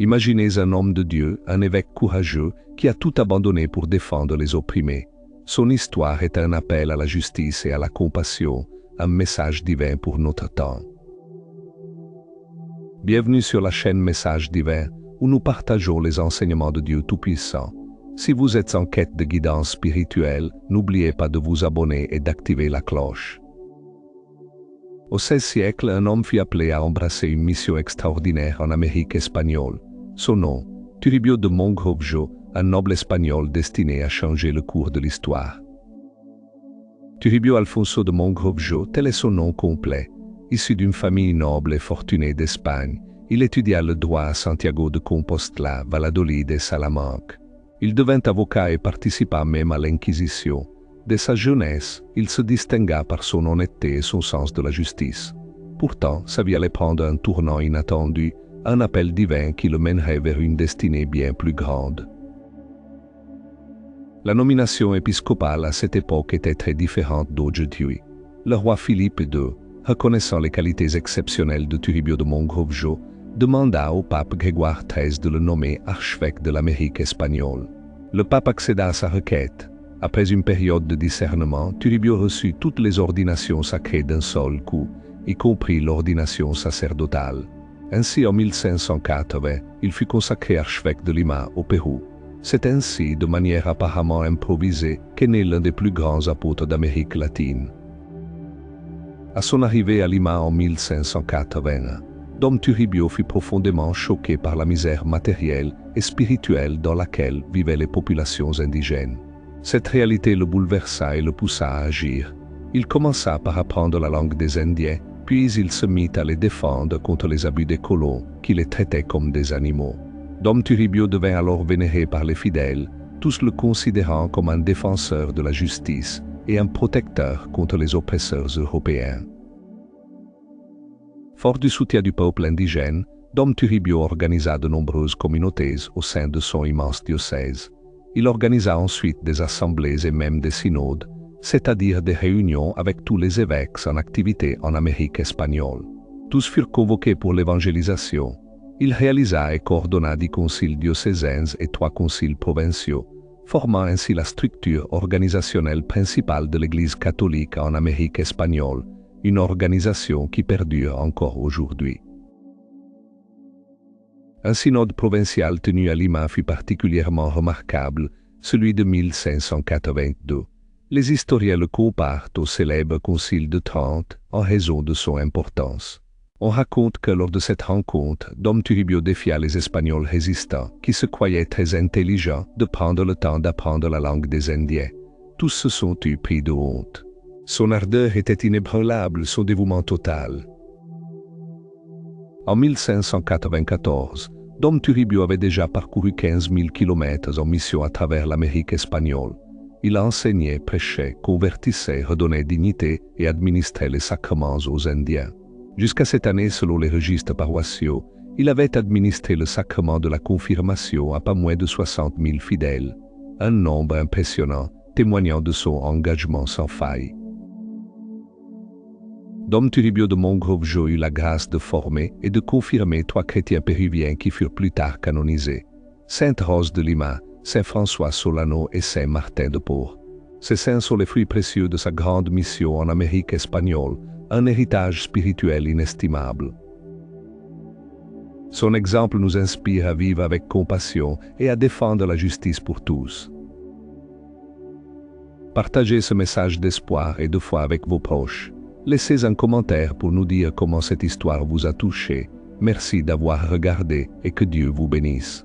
Imaginez un homme de Dieu, un évêque courageux, qui a tout abandonné pour défendre les opprimés. Son histoire est un appel à la justice et à la compassion, un message divin pour notre temps. Bienvenue sur la chaîne Message divin, où nous partageons les enseignements de Dieu Tout-Puissant. Si vous êtes en quête de guidance spirituelle, n'oubliez pas de vous abonner et d'activer la cloche. Au XVIe siècle, un homme fut appelé à embrasser une mission extraordinaire en Amérique espagnole. Son nom, Toribio de Mogrovejo, un noble espagnol destiné à changer le cours de l'histoire. Toribio Alfonso de Mogrovejo, tel est son nom complet. Issu d'une famille noble et fortunée d'Espagne, il étudia le droit à Santiago de Compostela, Valladolid et Salamanque. Il devint avocat et participa même à l'Inquisition. Dès sa jeunesse, il se distingua par son honnêteté et son sens de la justice. Pourtant, sa vie allait prendre un tournant inattendu, un appel divin qui le mènerait vers une destinée bien plus grande. La nomination épiscopale à cette époque était très différente d'aujourd'hui. Le roi Philippe II, reconnaissant les qualités exceptionnelles de Toribio de Mogrovejo, demanda au pape Grégoire XIII de le nommer archevêque de l'Amérique espagnole. Le pape accéda à sa requête. Après une période de discernement, Toribio reçut toutes les ordinations sacrées d'un seul coup, y compris l'ordination sacerdotale. Ainsi, en 1580, il fut consacré archevêque de Lima, au Pérou. C'est ainsi, de manière apparemment improvisée, qu'est né l'un des plus grands apôtres d'Amérique latine. À son arrivée à Lima en 1581, Dom Toribio fut profondément choqué par la misère matérielle et spirituelle dans laquelle vivaient les populations indigènes. Cette réalité le bouleversa et le poussa à agir. Il commença par apprendre la langue des Indiens, puis il se mit à les défendre contre les abus des colons, qui les traitaient comme des animaux. Dom Toribio devint alors vénéré par les fidèles, tous le considérant comme un défenseur de la justice et un protecteur contre les oppresseurs européens. Fort du soutien du peuple indigène, Dom Toribio organisa de nombreuses communautés au sein de son immense diocèse. Il organisa ensuite des assemblées et même des synodes, c'est-à-dire des réunions avec tous les évêques en activité en Amérique espagnole. Tous furent convoqués pour l'évangélisation. Il réalisa et coordonna 10 conciles diocésains et 3 conciles provinciaux, formant ainsi la structure organisationnelle principale de l'Église catholique en Amérique espagnole, une organisation qui perdure encore aujourd'hui. Un synode provincial tenu à Lima fut particulièrement remarquable, celui de 1582. Les historiens le comparent au célèbre Concile de Trente en raison de son importance. On raconte que lors de cette rencontre, Dom Toribio défia les Espagnols résistants, qui se croyaient très intelligents, de prendre le temps d'apprendre la langue des Indiens. Tous se sont eus pris de honte. Son ardeur était inébranlable, son dévouement total. En 1594, Dom Toribio avait déjà parcouru 15 000 kilomètres en mission à travers l'Amérique espagnole. Il enseignait, prêchait, convertissait, redonnait dignité et administrait les sacrements aux Indiens. Jusqu'à cette année, selon les registres paroissiaux, il avait administré le sacrement de la confirmation à pas moins de 60 000 fidèles, un nombre impressionnant, témoignant de son engagement sans faille. Dom Toribio de Mogrovejo eut la grâce de former et de confirmer 3 chrétiens péruviens qui furent plus tard canonisés, Sainte Rose de Lima, Saint François Solano et Saint Martin de Porres. Ces saints sont les fruits précieux de sa grande mission en Amérique espagnole, un héritage spirituel inestimable. Son exemple nous inspire à vivre avec compassion et à défendre la justice pour tous. Partagez ce message d'espoir et de foi avec vos proches. Laissez un commentaire pour nous dire comment cette histoire vous a touché. Merci d'avoir regardé et que Dieu vous bénisse.